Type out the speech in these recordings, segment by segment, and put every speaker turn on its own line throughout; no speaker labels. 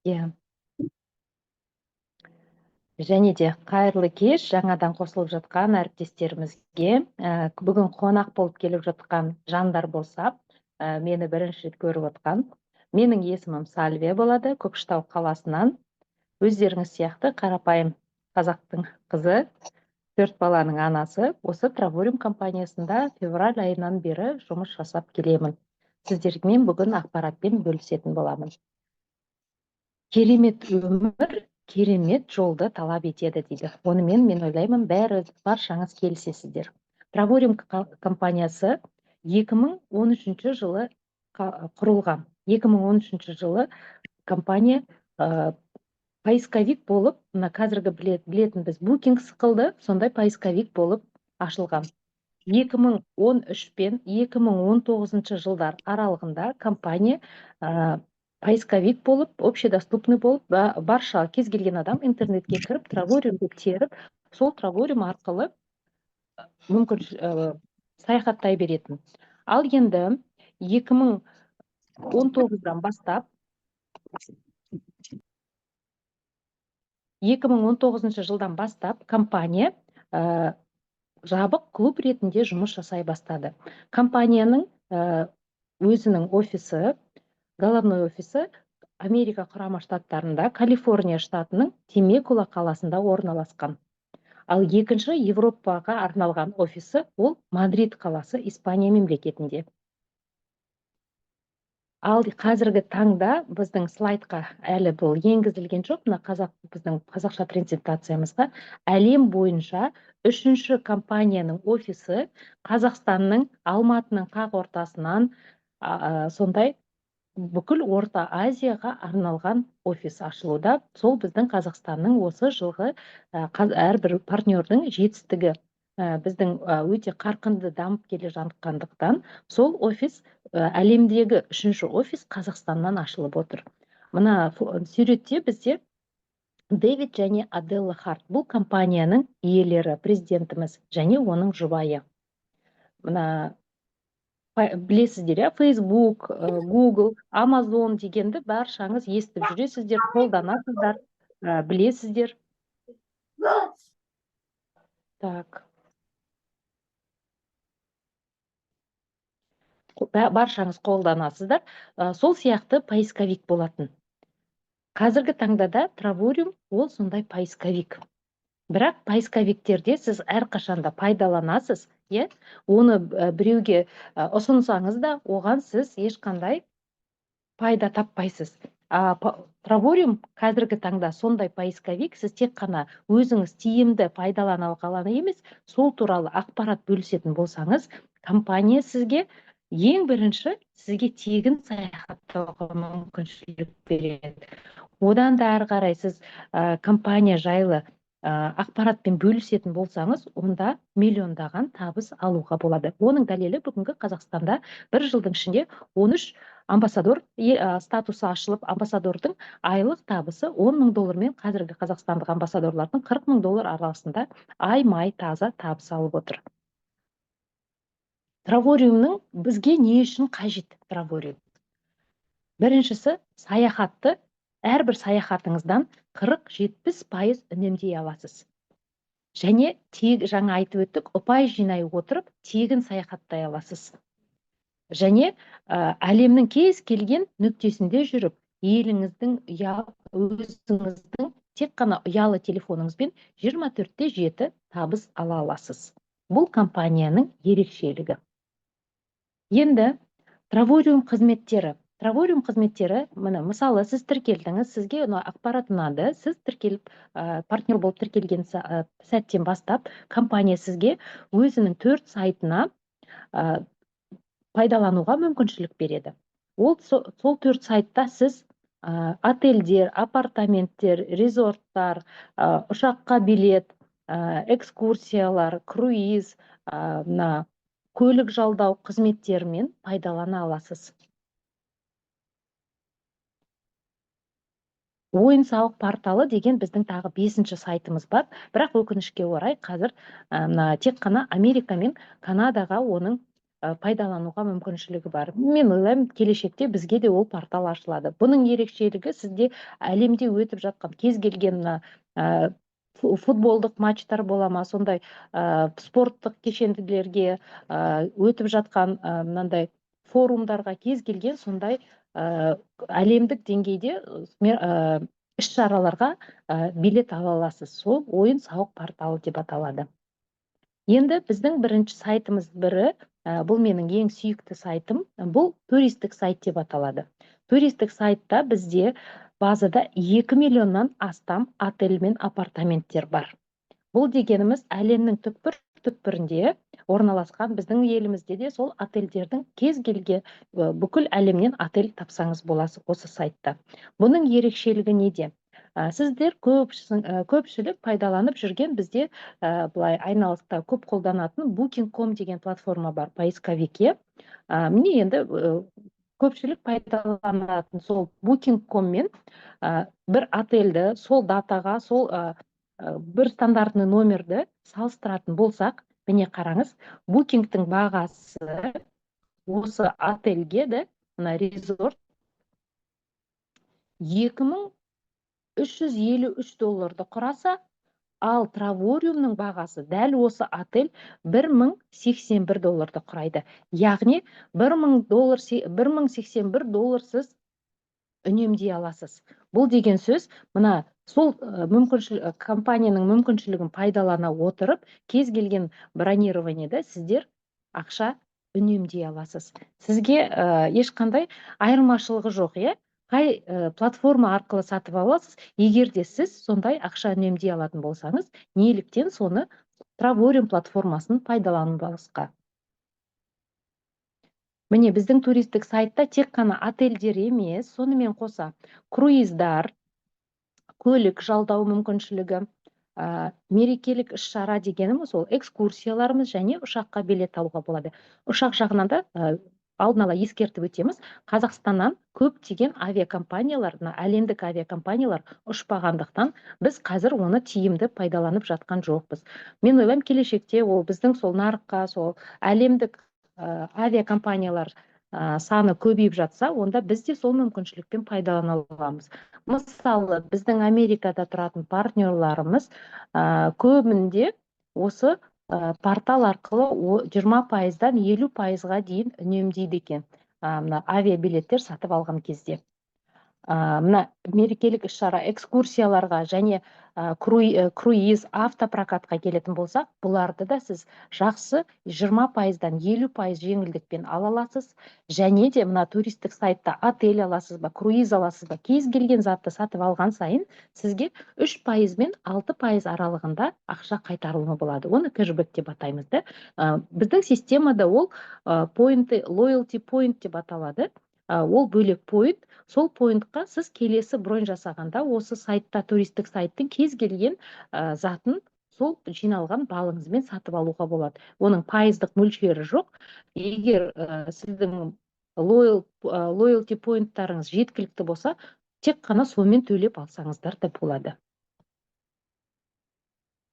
Иә. Және де қайырлы кеш жаңадан қосылып жатқан әріптестерімізге. Бүгін қонақ болып келіп жатқан жандар болса, мені бірінші рет көріп отқан. Менің есімім Сальвия болады, Көкшетау қаласынан. Өздеріңіз сияқты қарапайым қазақтың қызы, 4 баланың анасы. Осы Травориум компаниясында февраль айынан бері жұмыс жасап келемін. Сіздермен бүгін ақпаратпен бөлісетін боламын. Керемет өмір керемет жолды талап етеді дейді. Онымен мен ойлаймын, баршаңыз келісесіздер. Травориум компаниясы 2013 жылы құрылған. 2013 жылы компания поисковик болып, қазіргі білетін біз Bookings қылды, сондай поисковик болып ашылған. 2013 пен 2019 жылдар аралығында компания поисковик болып, общедоступный болып, барша кез келген адам интернетке кіріп, Травориум деп теріп, сол Травориум арқылы мүмкін саяхаттай беретін. Ал енді 2019-дан бастап 2019 жылдан бастап компания жабық клуб ретінде жұмыс жасай бастады. Компанияның өзінің офисі, головной офисі Америка құрама штаттарында, Калифорния штатының Темекула қаласында орналасқан. Ал екінші Европаға арналған офисі ол Мадрид қаласы, Испания мемлекетінде. Ал қазіргі таңда біздің слайдқа әлі бұл енгізілген жоқ, біздің қазақша презентациямызға әлем бойынша 3-ші компанияның офисі Қазақстанның Алматының қақ ортасынан сондай бүкіл Орта Азияға арналған офис ашылуда. Сол біздің Қазақстанның осы жылғы әрбір партнердің жетістігі, біздің өте қарқынды дамып келе жатқандықтан, сол офис әлемдегі 3-ші офис Қазақстаннан ашылып отыр. Мына суретте бізде Дэвид және Аделла Харт, бұл компанияның иелері, президентіміз және оның жұбайы. Мына білесіздер, Facebook, Google, Amazon дегенді баршаңыз естіп жүресіздер, қолданасыздар, білесіздер. Так. Баршаңыз қолданасыздар. Сол сияқты поисковик болатын. Қазіргі таңда Травориум ол сондай поисковик. Бірақ поисковиктерде сіз әрқашанда пайдаланасыз, оны біреуге ұсынсаңыз да, оған сіз ешқандай пайда таппайсыз. Травориум қазіргі таңда сондай поисковик, сіз тек қана өзіңіз тиімді пайдалана алғаны емес, сол туралы ақпарат бөлісетін болсаңыз, компания сізге ең бірінші сізге тегін саяхаттауға мүмкіншілік береді. Одан да әрі қарай сіз компания жайлы ақпаратпен бөлісетін болсаңыз, онда миллиондаған табыс алуға болады. Оның дәлелі бүгінгі Қазақстанда бір жылдың ішінде 13 амбассадор статусы ашылып, амбассадордың айлық табысы $10,000 мен қазіргі қазақстандық амбассадорлардың $40,000 арасында ай-май таза табыс алып отыр. Травориумның бізге не үшін қажет Травориум? Біріншісі, саяхатты әрбір саяхатыңыздан 40-70% үнемдей аласыз. Және жаңа айтып өттік, ұпай жинай отырып, тегін саяхаттай аласыз. Және әлемнің кез келген нүктесінде жүріп, еліңіздің, өзіңіздің тек қана ұялы телефоныңызбен 24/7 табыс ала аласыз. Бұл компанияның ерекшелігі. Енді Травориум қызметтері. Травориум қызметтері, мысалы, сіз тіркелдіңіз, сізге ақпарат ұнады, сіз тіркеліп, партнер болып тіркелген сәттен бастап, компания сізге өзінің 4 сайтына пайдалануға мүмкіншілік береді. Сол 4 сайтта сіз отельдер, апартаменттер, резорттар, ұшаққа билет, экскурсиялар, круиз, көлік жалдау қызметтерімен пайдалана аласыз. Ойын-сауық порталы деген біздің тағы 5-ші сайтымыз бар, бірақ өкінішке орай қазір тек қана Америка мен Канадаға оның пайдалануға мүмкіншілігі бар. Мен ойлаймын, келешекте бізге де ол портал ашылады. Бұның ерекшелігі сізде әлемде өтіп жатқан кез келген футболдық матчтар бола ма, сондай спорттық кешенділерге өтіп жатқан мынандай форумдарға, кез келген сондай әлемдік деңгейде іс-шараларға билет ала аласыз. Сол ойын сауық порталы деп аталады. Енді біздің бірінші сайтымыз бірі, бұл менің ең сүйікті сайтым, бұл туристік сайт деп аталады. Туристік сайтта бізде базада 2 миллионнан астам отель мен апартаменттер бар. Бұл дегеніміз әлемнің түкпір-түкпірінде орналасқан, біздің елімізде де сол отельдердің кез келген бүкіл әлемнен отель тапсаңыз боласы осы сайтта. Бұның ерекшелігі неде? Сіздер көпшілік пайдаланып жүрген бізде былай айналыста көп қолданатын Booking.com деген платформа бар, поисковикке. Міне енді көпшілік пайдаланатын сол Booking.com мен бір отельді сол датаға, сол бір стандартны номерді салыстыратын болсақ, міне қараңыз, Booking.тің бағасы осы отельге де, мына резорт, $2353 құраса, ал Травориумның бағасы дәл осы отель $1081 құрайды. Яғни $1081 сіз үнемдей аласыз. Бұл деген сөз, мына сол компанияның мүмкіншілігін пайдалана отырып, кез келген бронированиеда сіздер ақша үнемдей аласыз. Сізге ешқандай айырмашылығы жоқ, е? Қай платформа арқылы сатып аласыз, егер де сіз сондай ақша үнемдей алатын болсаңыз, неліктен соны Травориум платформасын пайдаланбасқа? Міне, біздің туристік сайтта тек қана отельдер емес, сонымен қоса круиздар, көлік жалдау мүмкіншілігі, мерекелік іс-шара дегеніміз ол экскурсияларымыз және ұшаққа билет алуға болады. Ұшақ жағынан да алдын ала ескертіп өтеміз, Қазақстаннан көптеген авиакомпаниялар, әлемдік авиакомпаниялар ұшпағандықтан, біз қазір оны тиімді пайдаланып жатқан жоқпыз. Мен ойлаймын, келешекте ол біздің сол нарыққа, сол әлемдік авиакомпаниялар саны көбейіп жатса, онда біз де сол мүмкіншілікпен пайдалана аламыз. Мысалы, біздің Америкада тұратын партнерларымыз көбінде осы портал арқылы 20%-дан 50%-ға дейін үнемдейді екен, мына авиабилеттер сатып алған кезде. Мына мерекелік іс-шара, экскурсияларға және круиз, автопрокатқа келетін болсақ, бұларды да сіз жақсы 20%-дан 50% жеңілдікпен ала аласыз. Және де мына туристік сайтта отель аласыз ба, круиз аласыз ба, кез келген затты сатып алған сайын сізге 3% мен 6% аралығында ақша қайтарылымы болады. Оны кэшбэк деп атаймыз да. Біздің системада ол loyalty point деп аталады. Ол бөлек поинт. Сол поинтқа сіз келесі бронь жасағанда осы сайтта, туристік сайттың кез келген затын сол жиналған балыңызбен сатып алуға болады. Оның пайыздық мөлшері жоқ. Егер сіздің loyalty поинттарыңыз жеткілікті болса, тек қана сонымен төлеп алсаңыздар да болады.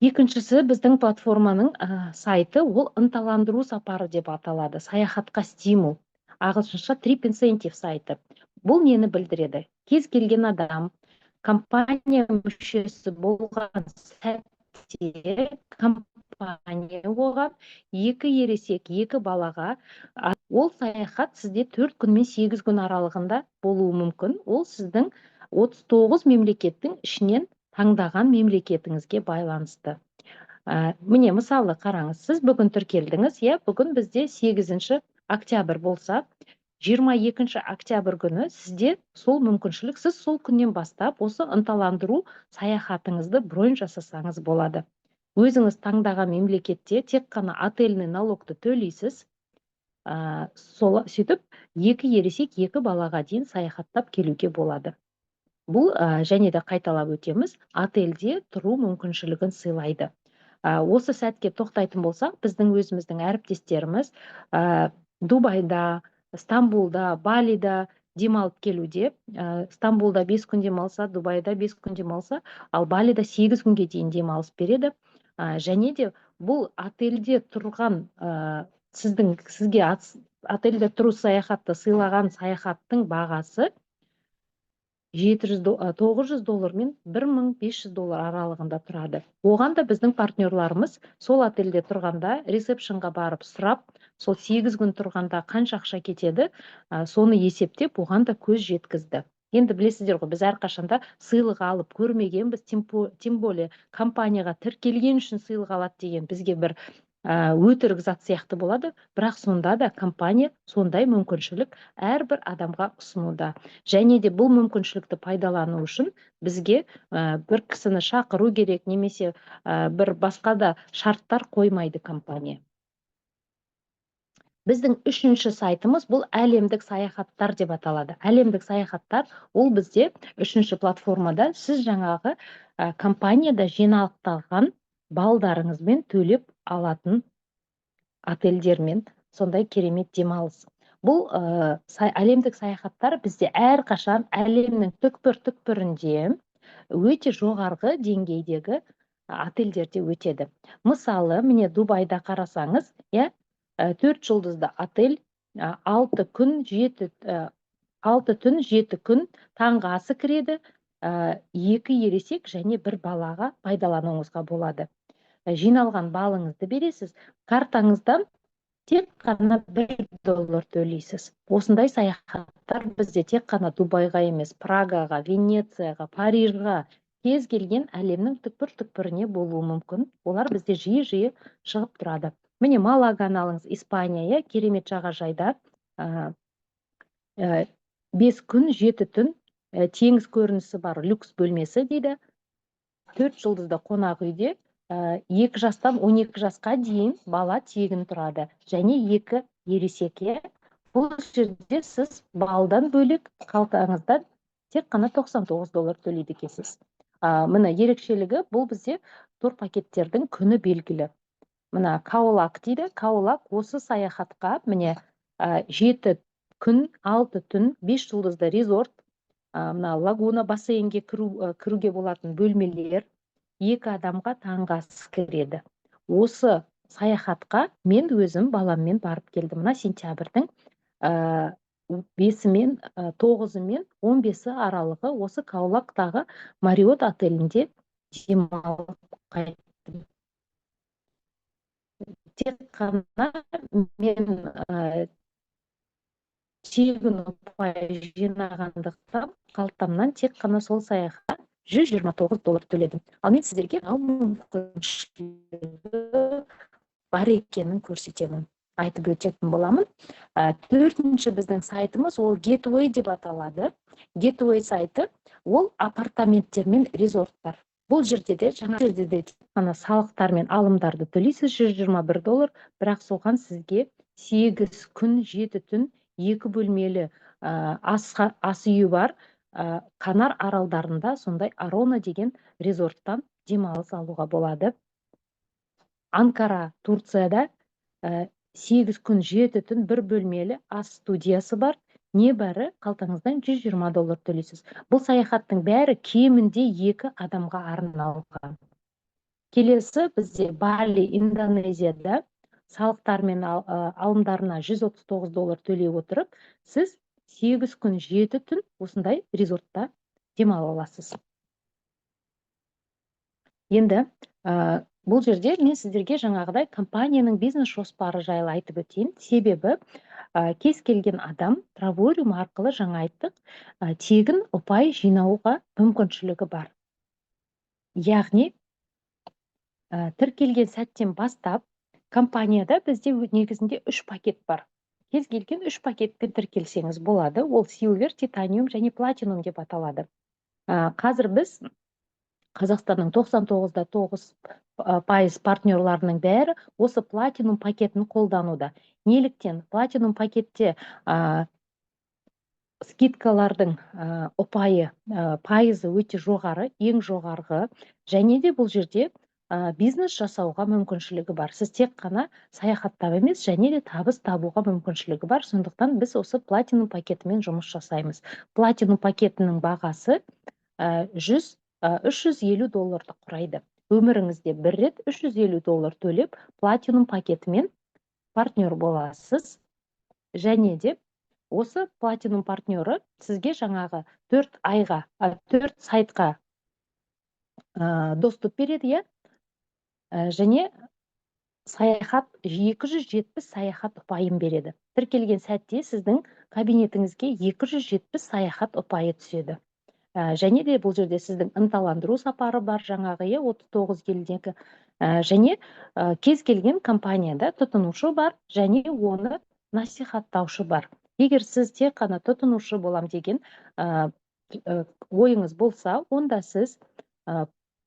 Екіншісі, біздің платформаның сайты, ол ынталандыру сапары деп аталады, саяхатқа стимул. Ағылшынша trip incentive сайты. Бұл нені білдіреді? Кез келген адам компания мүшесі болған сәтте, компания оған 2 ересек, 2 балаға, ол саяхат сізде 4 күн мен 8 күн аралығында болуы мүмкін. Ол сіздің 39 мемлекеттің ішінен таңдаған мемлекетіңізге байланысты. Міне, мысалы қараңыз, сіз бүгін тіркелдіңіз, бүгін бізде 8 октябрь болса, 22 октябрь күні сізде сол мүмкіншілік, сіз сол күннен бастап осы ынталандыру саяхатыңызды бронь жасасаңыз болады. Өзіңіз таңдаған мемлекетте тек қана отельный налогты төлейсіз, сөйтіп 2 ересек, 2 балаға дейін саяхаттап келуге болады. Бұл және де қайталап өтеміз, отельде тұру мүмкіншілігін сыйлайды. Осы сәтке тоқтайтын болсақ, біздің өзіміздің әріптестеріміз Дубайда, Стамбулда, Балида демалып келуде. Стамбулда 5 күн демалса, Дубайда 5 күн демалса, ал Балида 8 күнге дейін демалыс береді. Және де бұл отельде тұрған сізге отельде тұру саяхатты сыйлаған саяхаттың бағасы $900 мен $1500 аралығында тұрады. Оған да біздің партнерларымыз сол отельде тұрғанда ресепшнға барып сұрап, сол 8 күн тұрғанда қанша ақша кетеді, соны есептеп, оған да көз жеткізді. Енді білесіздер ғой, біз әрқашанда сыйлық алып көрмегенбіз, тем более компанияға тіркелген үшін сыйлық алады деген бізге бір өтірік зат сияқты болады, бірақ сонда да компания сондай мүмкіншілік әрбір адамға ұсынуда. Және де бұл мүмкіншілікті пайдалану үшін бізге бір кісіні шақыру керек, немесе бір басқа да шарттар қоймайды компания. Біздің үшінші сайтымыз бұл әлемдік саяхаттар деп аталады. Әлемдік саяхаттар ол бізде үшінші платформада сіз жаңағы компанияда жиналықталған балдарыңызбен төлеп алатын отельдермен сондай керемет демалыс. Бұл әлемдік саяхаттар бізде әрқашан әлемнің түкпір-түкпірінде өте жоғарғы деңгейдегі отельдерде өтеді. Мысалы, міне Дубайда қарасаңыз, 4 жұлдызды отель, 6 түн 7 күн таңғы асы кіреді, 2 ересек және 1 балаға пайдалануыңызға болады. Жиналған балыңызды бересіз, картаңыздан тек қана $1 төлейсіз. Осындай саяхаттар бізде тек қана Дубайға емес, Прагаға, Венецияға, Парижға, кез келген әлемнің түкпір-түкпіріне болуы мүмкін. Олар бізде жиі-жиі шығып тұрады. Міне Малаганы алыңыз, Испания, керемет жағажайда 5 күн 7 түн теңіз көрінісі бар люкс бөлмесі дейді. 4 жұлдызды қонақ үйде 2 жастан 12 жасқа дейін бала тегін тұрады. Және 2 ересекке. Бұл жерде сіз балдан бөлек қалтаңыздан тек қана $99 төлейді екенсіз. Мына ерекшелігі, бұл бізде турпакеттердің күні белгілі. Мына Каолак дейді. Каолак осы саяхатқа міне 7 күн 6 түн 5 жұлдызды резорт, мына лагуна бассейнге кіруге болатын бөлмелер, 2 адамға таңғы ас кіреді. Осы саяхатқа мен өзім баламмен барып келдім. Мына сентябрьдің 5 мен 9 мен 15 аралығы осы Каолактағы Мариот отелінде демалып қайттым. Тек қана мен тегін ұпай жинағандықтан қалтамнан тек қана сол саяхатқа $129 төледім. Ал мен сіздерге мүмкіншілігі бар екенін көрсетемін, айтып өтетін боламын. 4-ші біздің сайтымыз ол Gateway деп аталады. Gateway сайты ол апартаменттер мен резорттар. Бұл жерде де жаңа жерде де ғана салықтар мен алымдарды төлейсіз $121, бірақ соған сізге 8 күн 7 түн 2 бөлмелі ас үйі бар Канар аралдарында сондай Арона деген резорттан демалыс алуға болады. Анкара, Турцияда 8 күн 7 түн 1 бөлмелі ас студиясы бар. Небәрі қалтаңыздан $120 төлейсіз. Бұл саяхаттың бәрі кемінде 2 адамға арналған. Келесі бізде Бали, Индонезияда салықтар мен алымдарына $139 төлей отырып, сіз 8 күн 7 түн осындай резортта демала аласыз. Енді бұл жерде мен сіздерге жаңағыдай компанияның бизнес жоспары жайлы айтып өтейін. Себебі кез келген адам Travorium арқылы жаңа айттық, тегін ұпай жинауға мүмкіншілігі бар. Яғни тіркелген сәттен бастап компанияда бізде негізінде 3 пакет бар. Кез келген 3 пакетпен тіркелсеңіз болады. Ол Silver, Titanium және Platinum деп аталады. Қазір біз Қазақстанның 99.9% партнерларының бәрі осы Platinum пакетін қолдануда. Неліктен? Platinum пакетте скидкалардың пайызы өте жоғары, ең жоғарғы, және де бұл жерде бизнес жасауға мүмкіншілігі бар. Сіз тек қана саяхаттап емес, және де табыс табуға мүмкіншілігі бар. Сондықтан біз осы Platinum пакетімен жұмыс жасаймыз. Platinum пакетінің бағасы $350 құрайды. Өміріңізде бір рет $350 төлеп Platinum пакетімен партнер боласыз. Және де осы платинум партнері сізге жаңағы 4 айға, 4 сайтқа доступ береді, иә. Және саяхат 270 саяхат ұпайын береді. Тіркелген сәтте сіздің кабинетіңізге 270 саяхат ұпайы түседі. Және де бұл жерде сіздің ынталандыру сапары бар, жаңағы 39 елдегі. Және кез келген компанияда тұтынушы бар, және оны насихаттаушы бар. Егер сіз тек қана тұтынушы болам деген ойыңыз болса, онда сіз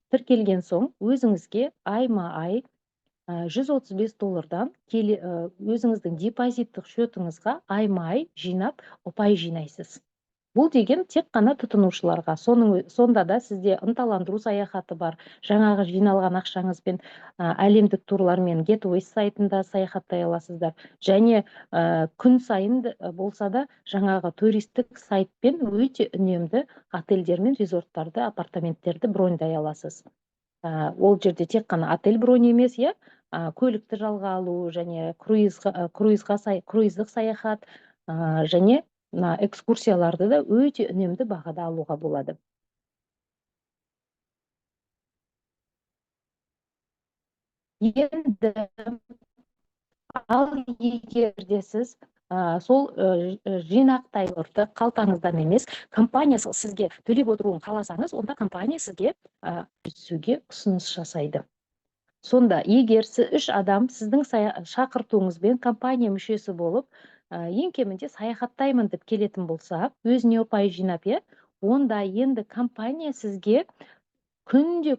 тіркелген соң өзіңізге айма-ай $135 өзіңіздің депозиттік шотыңызға айма-ай жинап, ұпай жинайсыз. Бұл деген тек қана тұтынушыларға. Сонда да сізде ынталандыру саяхаты бар. Жаңағы жиналған ақшаңызбен әлемдік турлармен Getways сайтында саяхаттай аласыздар. Және күн сайын болса да жаңағы туристік сайтпен өте үнемді отельдер мен резорттарды, апартаменттерді броньдай аласыз. Ол жерде тек қана отель бронь емес, көлікті жалға алу, және круиздық саяхат, және экскурсияларды да өте үнемді бағада алуға болады. Енді ал егер де сіз сол жинақтайларды қалтаңыздан емес, компания сізге төлеп отыруын қаласаңыз, онда компания сізге түсуге ұсыныс жасайды. Сонда егер 3 адам сіздің шақыртуыңызбен компания мүшесі болып, ең кемінде саяхаттаймын деп келетін болса, өзіне ұпай жинап, онда енді компания сізге күнде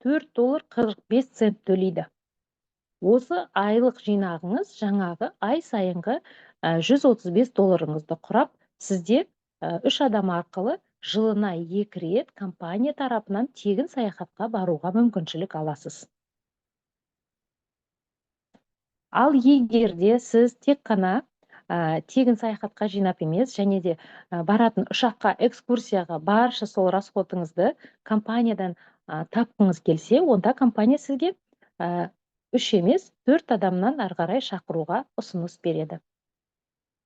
$4.45 төлейді. Осы айлық жинағыңыз жаңағы ай сайынғы $135 құрап, сізде 3 адам арқылы жылына 2 рет компания тарапынан тегін саяхатқа баруға мүмкіншілік аласыз. Ал егерде сіз тек қана тегін саяхатқа жинап емес, және де баратын ұшаққа, экскурсияға барша сол расходыңызды компаниядан тапқыңыз келсе, онда компания сізге 3 емес, 4 адамнан арғарай шақыруға ұсыныс береді.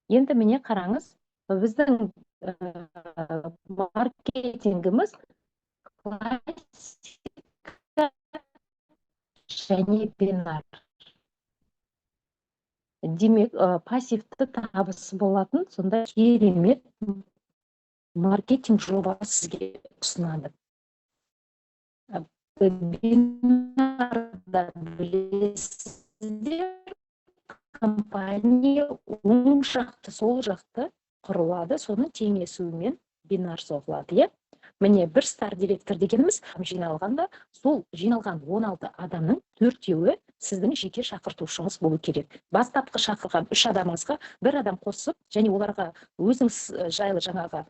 Енді міне қараңыз, біздің маркетингіміз классика және бинар. Демек, пассивті табысы болатын сондай керемет маркетинг жобасы сізге ұсынады. Бинарда білесіздер, компания оң жақты, сол жақты құрылады, соның теңесуімен бинар соғылады. Міне, бір стар директор дегеніміз жиналғанда, сол жиналған 16 адамның 4-еуі сіздің жеке шақыртушыңыз болу керек. Бастапқы шақырған 3 адамыңызға 1 адам қосып, және оларға өзіңіз жайлы жаңағы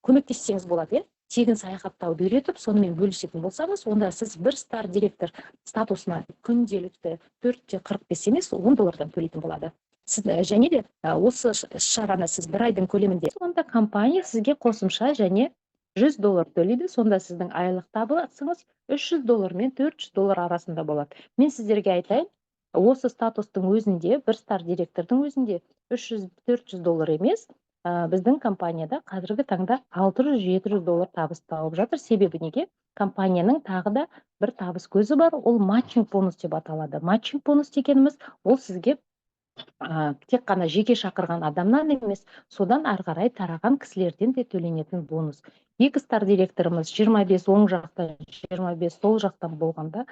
көмектессеңіз болады. Тегін саяхаттауды үйретіп, сонымен бөлісетін болсаңыз, онда сіз бір стар директор статусына күнделікті 4.45 емес, $10 төлейтін болады. Және де осы шараны сіз бір айдың көлемінде, онда компания сізге қосымша және $100 төлейді, сонда сіздің айлық табысыңыз $300 мен $400 арасында болады. Мен сіздерге айтайын, осы статустың өзінде, бір стар директордың өзінде $300-400 емес, біздің компанияда қазіргі таңда $600-700 табыс тауып жатыр. Себебі неге? Компанияның тағы да бір табыс көзі бар, ол матчинг бонус деп аталады. Матчинг бонус дегеніміз, ол сізге тек қана жеке шақырған адамнан емес, содан арғарай тараған кісілерден де төленетін бонус. 2 стар директорымыз 25 оң жақтан, 25 сол жақтан болғанда,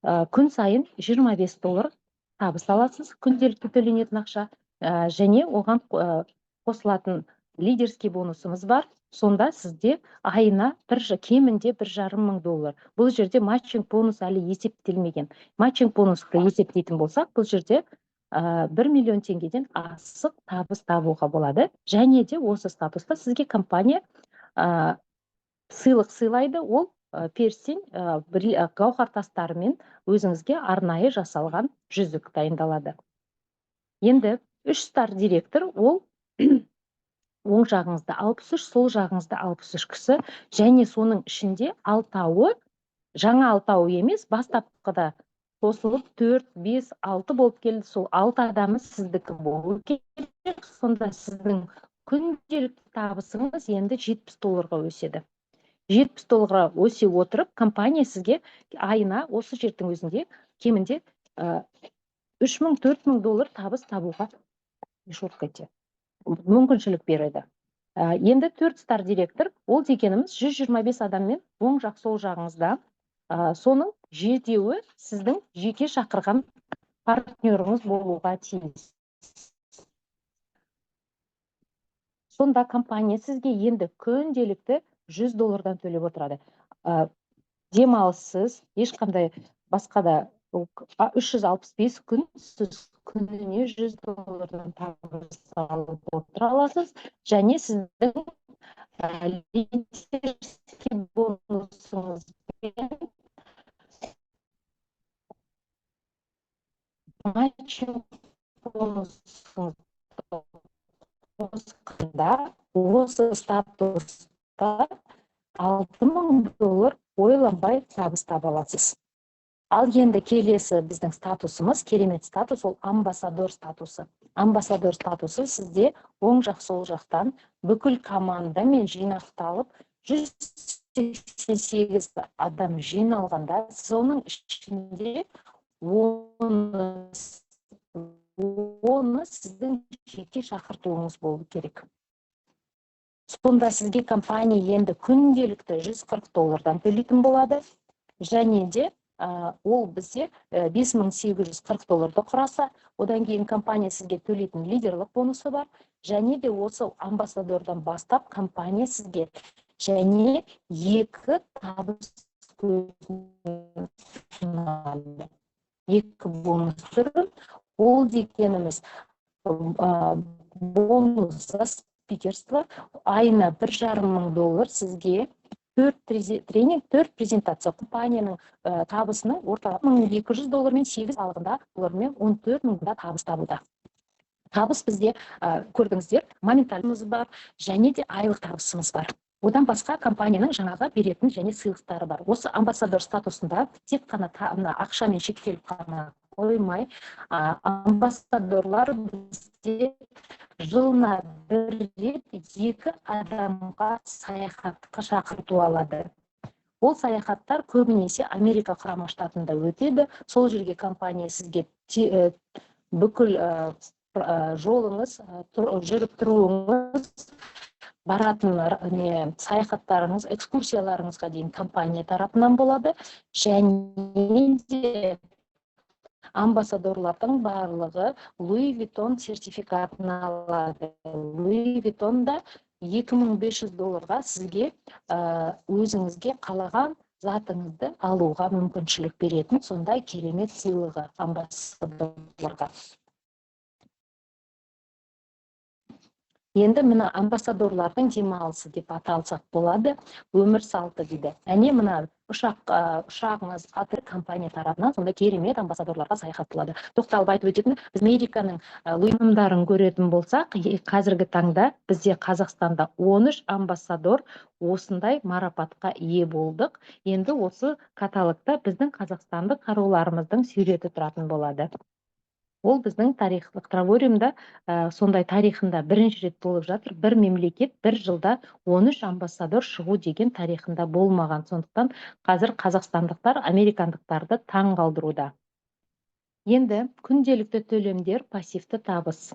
күн сайын $25 табыс аласыз, күнделікті төленетін ақша, және оған қосылатын лидерский бонусымыз бар. Сонда сізде айына кемінде $1,500. Бұл жерде матчинг бонус әлі есептелмеген. Матчинг бонусты есептейтін болсақ, бұл жерде $1 миллион теңгеден асық табыс табуға болады. Және де осы статуста сізге компания сыйлық сыйлайды, ол перстень гауһар тастарымен өзіңізге арнайы жасалған жүзік дайындалады. Енді 3 стар директор, ол оң жағыңызда 63, сол жағыңызда 63 кісі, және соның ішінде 6-ы, жаңа 6-ы емес, бастапқыда қосылып 4, 5, 6 болып келді. Сол 6 адамы сіздікі болу керек. Сонда сіздің күнделікті табысыңыз енді $70 өседі. $70 өсе отырып, компания сізге айына осы жердің өзінде кемінде $3000-4000 табыс табуға мүмкіншілік береді. Енді 4 стар директор, ол дегеніміз 125 адаммен оң жақ сол жағыңызда, соның 7-еуі сіздің жеке шақырған партнеріңіз болуға тиіс. Сонда компания сізге енді күнделікті $100 төлеп отырады. Демалыссыз, ешқандай басқа да 365 күн сіз күніне $100 табыс алып отыра аласыз, және сіздің лидерский бонусыңызбен матчинг бонусыңызды қосқанда осы статуста $6000 ойланбай табыс таба аласыз. Ал енді келесі біздің статусымыз, керемет статус, ол амбассадор статусы. Амбассадор статусы сізде оң жақ сол жақтан бүкіл командамен жинақталып 188 адам жиналғанда, соның ішінде оны сіздің жеке шақыртуыңыз болу керек. Сонда сізге компания енді күнделікті $140 төлейтін болады, және де ол бізде $5840 құраса, одан кейін компания сізге төлейтін лидерлік бонусы бар, және де осы амбассадордан бастап компания сізге және 2 табыс көзін ұсынады. 2 бонус түрін, ол дегеніміз бонусы спикерство, айына $1500 сізге 4 тренинг, 4 презентация, компанияның табысының орта $1200 мен 8 алығында $14 000 табыс табуда. Табыс бізде көрдіңіздер, моменталымыз бар, және де айлық табысымыз бар. Одан басқа компанияның жаңаға беретін және сыйлықтары бар. Осы амбассадор статусында тек қана ақшамен шектеліп қана қоймай, амбассадорлар бізде жылына 1 рет 2 адамға саяхатқа шақырту алады. Ол саяхаттар көбінесе Америка құрама штатында өтеді. Сол жерге компания сізге бүкіл жолыңыз, жүріп тұруыңыз, баратын саяхаттарыңыз, экскурсияларыңызға дейін компания тарапынан болады, және де амбассадорлардың барлығы Луи Виттон сертификатын алады. Луи Виттонда $2500 сізге өзіңізге қалаған затыңызды алуға мүмкіншілік беретін сондай керемет сыйлығы амбассадорларға. Енді мына амбассадорлардың демалысы деп аталсақ болады, өмір салты дейді. Әне мына ұшағыңыз атыр компания тарапынан сонда керемет амбассадорларға саяхатталады. Тоқталып айтып өтетін, біз Американың ұйымдарын көретін болсақ, қазіргі таңда бізде Қазақстанда 13 амбассадор осындай марапатқа ие болдық. Енді осы каталогта біздің қазақстандық қаруларымыздың суреті тұратын болады. Ол біздің тарихлық травориумда сондай тарихында бірінші рет болып жатыр. Бір мемлекет бір жылда 13 амбассадор шығу деген тарихында болмаған. Сондықтан қазір қазақстандықтар американдықтарды таң қалдыруда. Енді күнделікті төлемдер, пассивті табыс.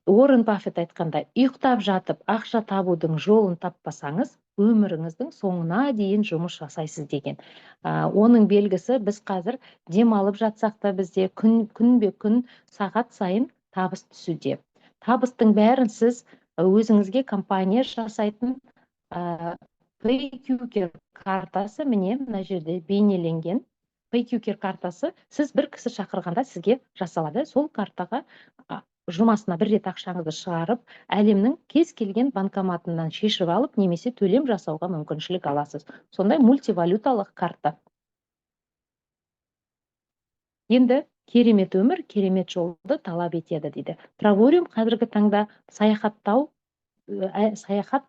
Уоррен Баффет айтқандай, ұйықтап жатып ақша табудың жолын таппасаңыз, өміріңіздің соңына дейін жұмыс жасайсыз деген. Оның белгісі біз қазір демалып жатсақ та бізде күнбе күн сағат сайын табыс түсуде. Табыстың бәрін сіз өзіңізге компания жасайтын PayQuicker картасы, мына жерде бейнеленген. PayQuicker картасы сіз бір кісі шақырғанда сізге жасалады. Сол картаға жұмасына бір рет ақшаңызды шығарып, әлемнің кез келген банкоматынан шешіп алып, немесе төлем жасауға мүмкіншілік аласыз. Сондай мультивалюталық карта. Енді керемет өмір, керемет жолды талап етеді дейді. Травориум қазіргі таңда саяхат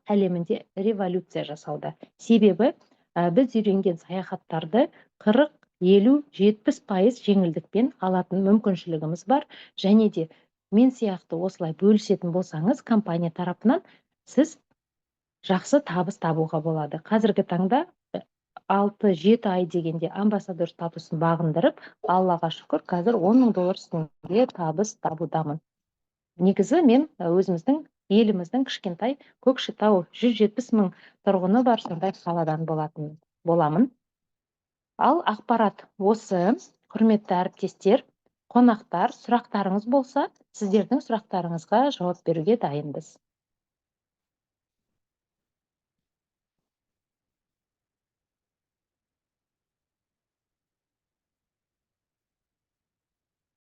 әлемінде революция жасауда. Себебі біз үйренген саяхаттарды 40 50-70% жеңілдікпен алатын мүмкіншілігіміз бар. Және де мен сияқты осылай бөлісетін болсаңыз, компания тарапынан сіз жақсы табыс табуға болады. Қазіргі таңда 6-7 ай дегенде амбассадор статусын бағындырып, Аллаға шүкір, қазір $10,000 үстінде табыс табудамын. Негізі мен өзіміздің еліміздің кішкентай Көкшетау 170 мың тұрғыны бар сондай қаладан боламын. Ал ақпарат осы. Құрметті әріптестер, қонақтар, сұрақтарыңыз болса, сіздердің сұрақтарыңызға жауап беруге дайынбыз.